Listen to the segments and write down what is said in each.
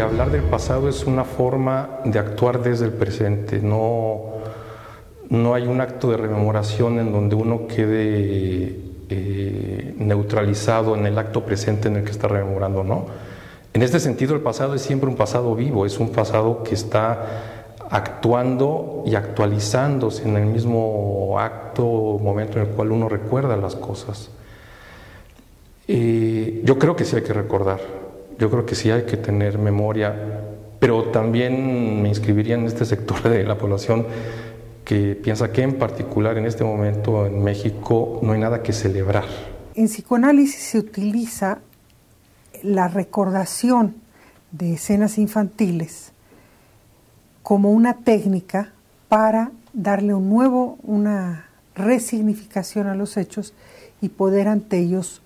Hablar del pasado es una forma de actuar desde el presente, no hay un acto de rememoración en donde uno quede neutralizado en el acto presente en el que está rememorando, ¿no? En este sentido, el pasado es siempre un pasado vivo, es un pasado que está actuando y actualizándose en el mismo acto o momento en el cual uno recuerda las cosas. Yo creo que sí hay que recordar, yo creo que sí hay que tener memoria, pero también me inscribiría en este sector de la población que piensa que en particular en este momento en México no hay nada que celebrar. En psicoanálisis se utiliza la recordación de escenas infantiles como una técnica para darle una resignificación a los hechos y poder ante ellos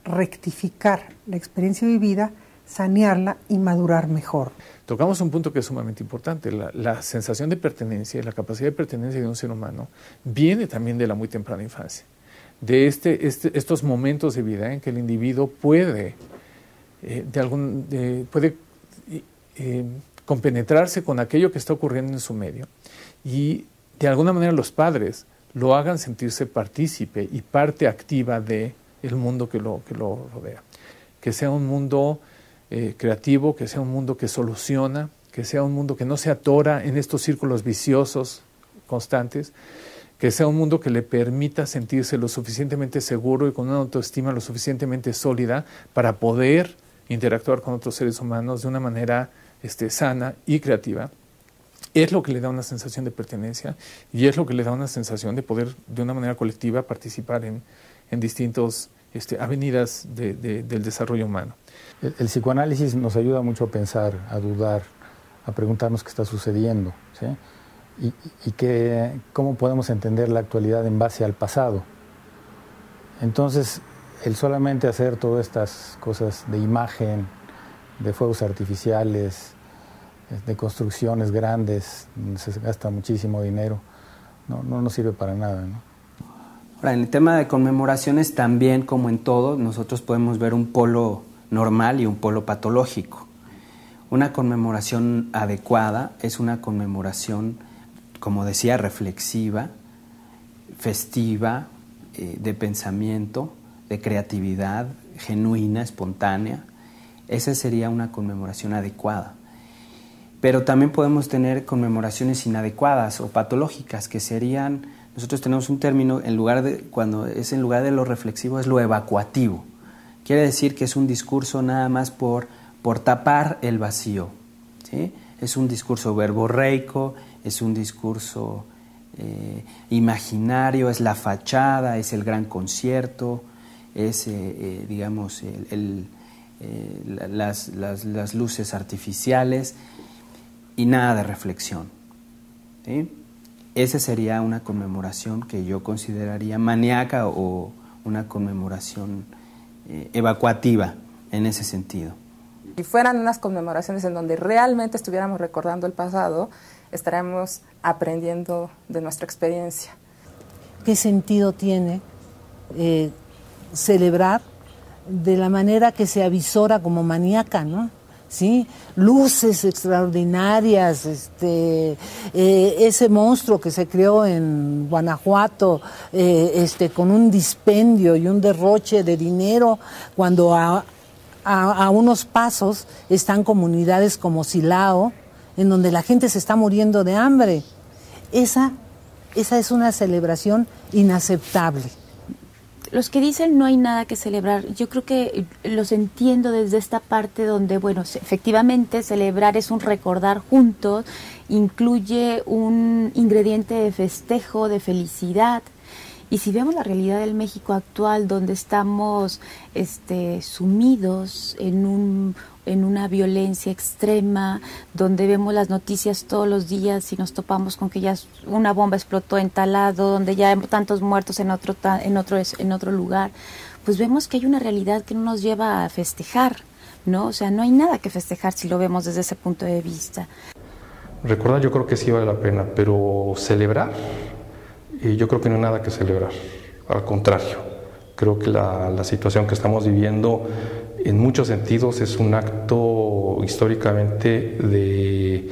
rectificar la experiencia vivida, sanearla y madurar mejor. Tocamos un punto que es sumamente importante. La sensación de pertenencia y la capacidad de pertenencia de un ser humano viene también de la muy temprana infancia, de estos momentos de vida en que el individuo puede compenetrarse con aquello que está ocurriendo en su medio y de alguna manera los padres lo hagan sentirse partícipe y parte activa del mundo que lo rodea. Que sea un mundo creativo, que sea un mundo que soluciona, que sea un mundo que no se atora en estos círculos viciosos constantes, que sea un mundo que le permita sentirse lo suficientemente seguro y con una autoestima lo suficientemente sólida para poder interactuar con otros seres humanos de una manera sana y creativa. Es lo que le da una sensación de pertenencia y es lo que le da una sensación de poder de una manera colectiva participar en distintas avenidas del desarrollo humano. El psicoanálisis nos ayuda mucho a pensar, a dudar, a preguntarnos qué está sucediendo, ¿sí? Y cómo podemos entender la actualidad en base al pasado. Entonces, el solamente hacer todas estas cosas de imagen, de fuegos artificiales, de construcciones grandes, donde se gasta muchísimo dinero, no nos sirve para nada, ¿no? Ahora, en el tema de conmemoraciones también, como en todo, nosotros podemos ver un polo normal y un polo patológico. Una conmemoración adecuada es una conmemoración, como decía, reflexiva, festiva, de pensamiento, de creatividad, genuina, espontánea. Esa sería una conmemoración adecuada. Pero también podemos tener conmemoraciones inadecuadas o patológicas, que serían, nosotros tenemos un término, cuando es en lugar de lo reflexivo, es lo evacuativo. Quiere decir que es un discurso nada más por tapar el vacío, ¿sí? Es un discurso verborreico, es un discurso imaginario, es la fachada, es el gran concierto, es, digamos, las luces artificiales y nada de reflexión, ¿sí? Esa sería una conmemoración que yo consideraría maníaca o una conmemoración evacuativa en ese sentido. Si fueran unas conmemoraciones en donde realmente estuviéramos recordando el pasado, estaremos aprendiendo de nuestra experiencia. ¿Qué sentido tiene celebrar de la manera que se avisora como maníaca, ¿no? ¿Sí? Luces extraordinarias, ese monstruo que se creó en Guanajuato, con un dispendio y un derroche de dinero, cuando a unos pasos están comunidades como Silao, en donde la gente se está muriendo de hambre. Esa es una celebración inaceptable. Los que dicen no hay nada que celebrar, yo creo que los entiendo desde esta parte donde, bueno, efectivamente celebrar es un recordar juntos, incluye un ingrediente de festejo, de felicidad. Y si vemos la realidad del México actual, donde estamos sumidos en una violencia extrema, donde vemos las noticias todos los días y nos topamos con que ya una bomba explotó en tal lado, donde ya hay tantos muertos en otro lugar, pues vemos que hay una realidad que no nos lleva a festejar, ¿no? O sea, no hay nada que festejar si lo vemos desde ese punto de vista. Recordar yo creo que sí vale la pena, pero celebrar, yo creo que no hay nada que celebrar, al contrario. Creo que la situación que estamos viviendo en muchos sentidos es un acto históricamente de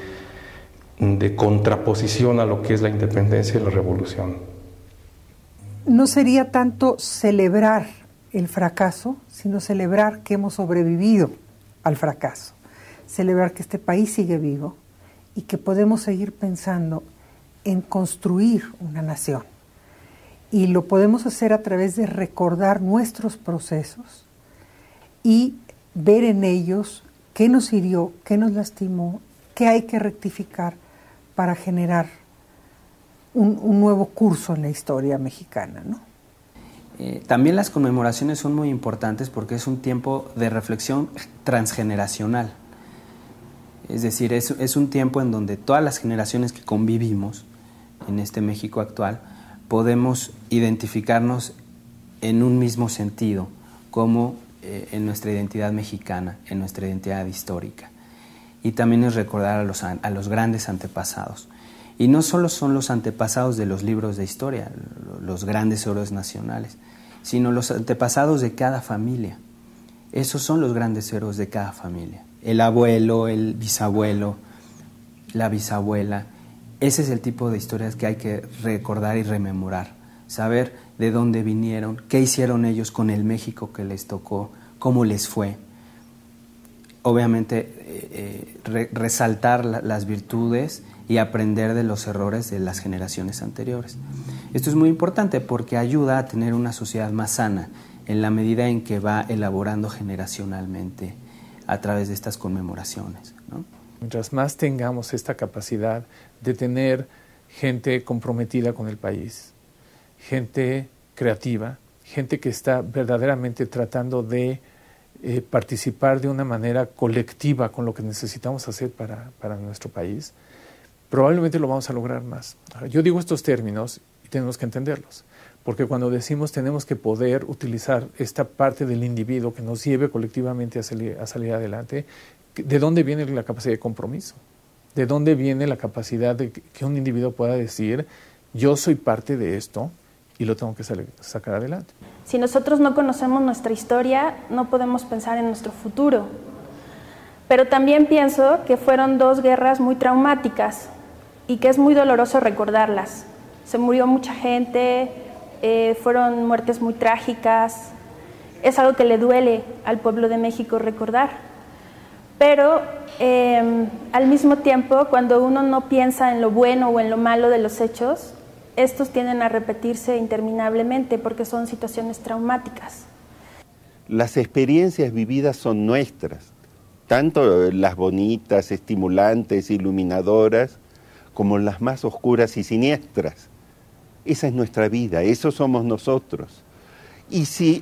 contraposición a lo que es la independencia y la revolución. No sería tanto celebrar el fracaso, sino celebrar que hemos sobrevivido al fracaso, celebrar que este país sigue vivo y que podemos seguir pensando en construir una nación. Y lo podemos hacer a través de recordar nuestros procesos y ver en ellos qué nos hirió, qué nos lastimó, qué hay que rectificar para generar un nuevo curso en la historia mexicana, ¿no? También las conmemoraciones son muy importantes porque es un tiempo de reflexión transgeneracional. Es decir, es un tiempo en donde todas las generaciones que convivimos en este México actual podemos identificarnos en un mismo sentido, como en nuestra identidad mexicana, en nuestra identidad histórica. Y también es recordar a los grandes antepasados. Y no solo son los antepasados de los libros de historia, los grandes héroes nacionales, sino los antepasados de cada familia. Esos son los grandes héroes de cada familia. El abuelo, el bisabuelo, la bisabuela. Ese es el tipo de historias que hay que recordar y rememorar. Saber de dónde vinieron, qué hicieron ellos con el México que les tocó, cómo les fue. Obviamente, resaltar las virtudes y aprender de los errores de las generaciones anteriores. Esto es muy importante porque ayuda a tener una sociedad más sana en la medida en que va elaborando generacionalmente a través de estas conmemoraciones, ¿no? Mientras más tengamos esta capacidad de tener gente comprometida con el país, gente creativa, gente que está verdaderamente tratando de participar de una manera colectiva con lo que necesitamos hacer para nuestro país, probablemente lo vamos a lograr más. Yo digo estos términos y tenemos que entenderlos, porque cuando decimos tenemos que poder utilizar esta parte del individuo que nos lleve colectivamente a salir adelante, ¿de dónde viene la capacidad de compromiso? ¿De dónde viene la capacidad de que un individuo pueda decir yo soy parte de esto y lo tengo que sacar adelante? Si nosotros no conocemos nuestra historia, no podemos pensar en nuestro futuro. Pero también pienso que fueron dos guerras muy traumáticas y que es muy doloroso recordarlas. Se murió mucha gente, fueron muertes muy trágicas. Es algo que le duele al pueblo de México recordar. Pero al mismo tiempo, cuando uno no piensa en lo bueno o en lo malo de los hechos, estos tienden a repetirse interminablemente porque son situaciones traumáticas. Las experiencias vividas son nuestras, tanto las bonitas, estimulantes, iluminadoras, como las más oscuras y siniestras. Esa es nuestra vida, eso somos nosotros. Y si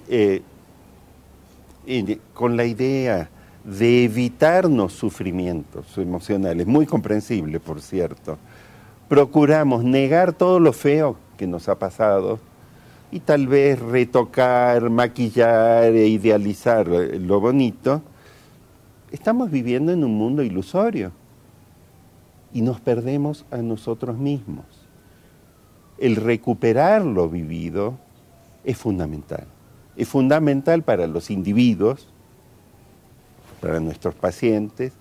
con la idea de evitarnos sufrimientos emocionales, muy comprensible, por cierto, procuramos negar todo lo feo que nos ha pasado y tal vez retocar, maquillar e idealizar lo bonito, estamos viviendo en un mundo ilusorio y nos perdemos a nosotros mismos. El recuperar lo vivido es fundamental. Es fundamental para los individuos, para nuestros pacientes,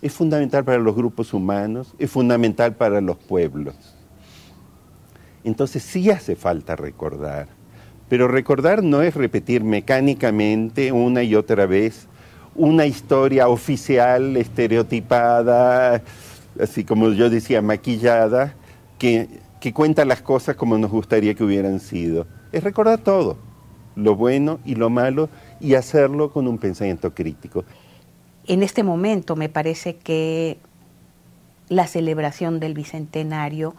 es fundamental para los grupos humanos, es fundamental para los pueblos. Entonces sí hace falta recordar, pero recordar no es repetir mecánicamente una y otra vez una historia oficial, estereotipada, así como yo decía, maquillada, que cuenta las cosas como nos gustaría que hubieran sido. Es recordar todo, lo bueno y lo malo, y hacerlo con un pensamiento crítico. En este momento me parece que la celebración del Bicentenario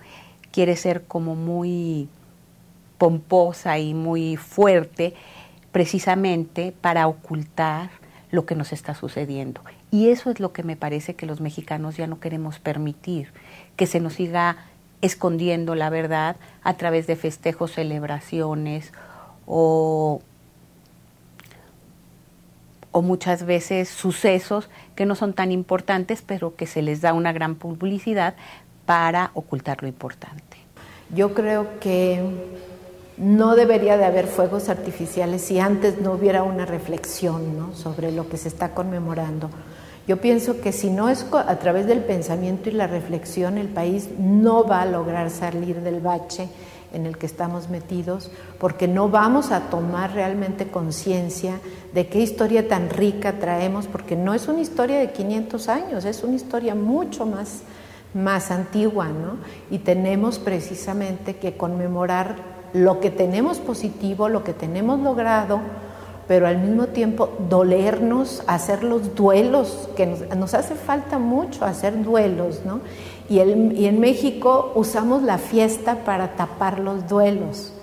quiere ser como muy pomposa y muy fuerte, precisamente para ocultar lo que nos está sucediendo. Y eso es lo que me parece que los mexicanos ya no queremos permitir, que se nos siga escondiendo la verdad a través de festejos, celebraciones o muchas veces sucesos que no son tan importantes, pero que se les da una gran publicidad para ocultar lo importante. Yo creo que no debería de haber fuegos artificiales si antes no hubiera una reflexión, ¿no?, sobre lo que se está conmemorando. Yo pienso que si no es a través del pensamiento y la reflexión, el país no va a lograr salir del bache en el que estamos metidos, porque no vamos a tomar realmente conciencia de qué historia tan rica traemos, porque no es una historia de 500 años, es una historia mucho más antigua, ¿no? Y tenemos precisamente que conmemorar lo que tenemos positivo, lo que tenemos logrado, pero al mismo tiempo dolernos, hacer los duelos, que nos hace falta mucho hacer duelos, ¿no? Y en México usamos la fiesta para tapar los duelos.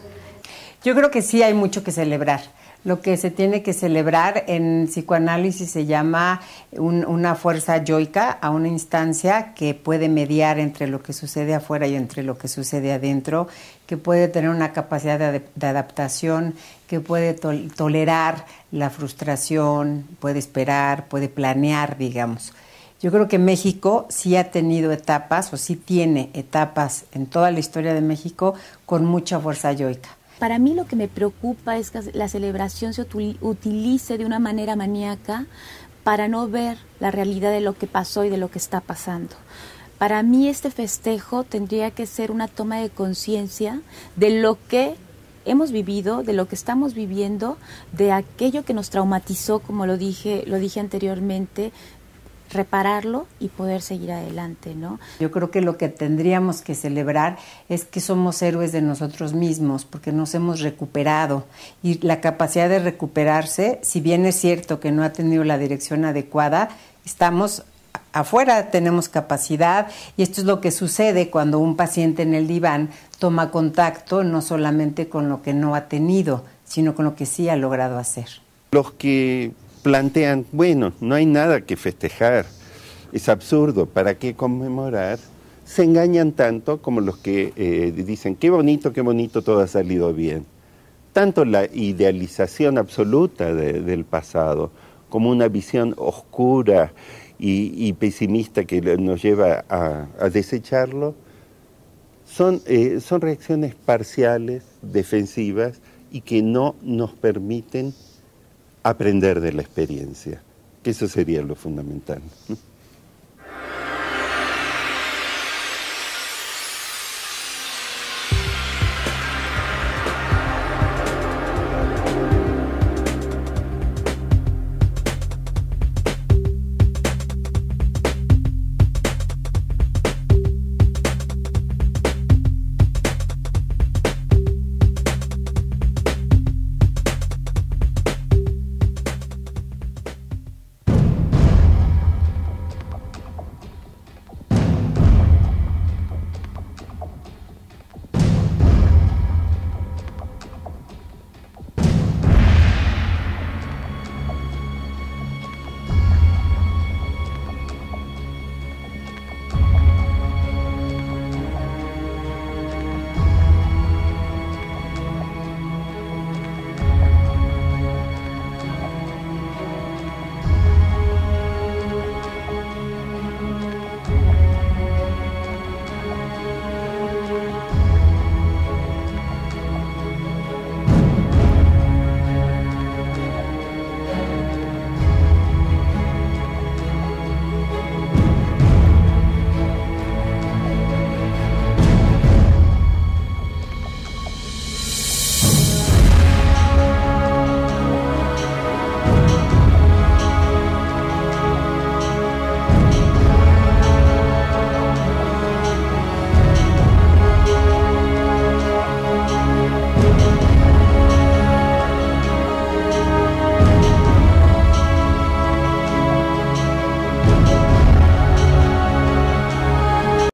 Yo creo que sí hay mucho que celebrar. Lo que se tiene que celebrar en psicoanálisis se llama una fuerza yoica, a una instancia que puede mediar entre lo que sucede afuera y entre lo que sucede adentro, que puede tener una capacidad de adaptación, que puede tolerar la frustración, puede esperar, puede planear, digamos. Yo creo que México sí ha tenido etapas, o sí tiene etapas en toda la historia de México con mucha fuerza yoica. Para mí lo que me preocupa es que la celebración se utilice de una manera maníaca para no ver la realidad de lo que pasó y de lo que está pasando. Para mí este festejo tendría que ser una toma de conciencia de lo que hemos vivido, de lo que estamos viviendo, de aquello que nos traumatizó, como lo dije anteriormente, repararlo y poder seguir adelante, ¿no? Yo creo que lo que tendríamos que celebrar es que somos héroes de nosotros mismos, porque nos hemos recuperado. Y la capacidad de recuperarse, si bien es cierto que no ha tenido la dirección adecuada, estamos afuera, tenemos capacidad, y esto es lo que sucede cuando un paciente en el diván toma contacto no solamente con lo que no ha tenido, sino con lo que sí ha logrado hacer. Los que plantean, bueno, no hay nada que festejar, es absurdo, ¿para qué conmemorar? Se engañan tanto como los que dicen, qué bonito, todo ha salido bien. Tanto la idealización absoluta del pasado como una visión oscura y pesimista que nos lleva a desecharlo, son reacciones parciales, defensivas, y que no nos permiten aprender de la experiencia, que eso sería lo fundamental.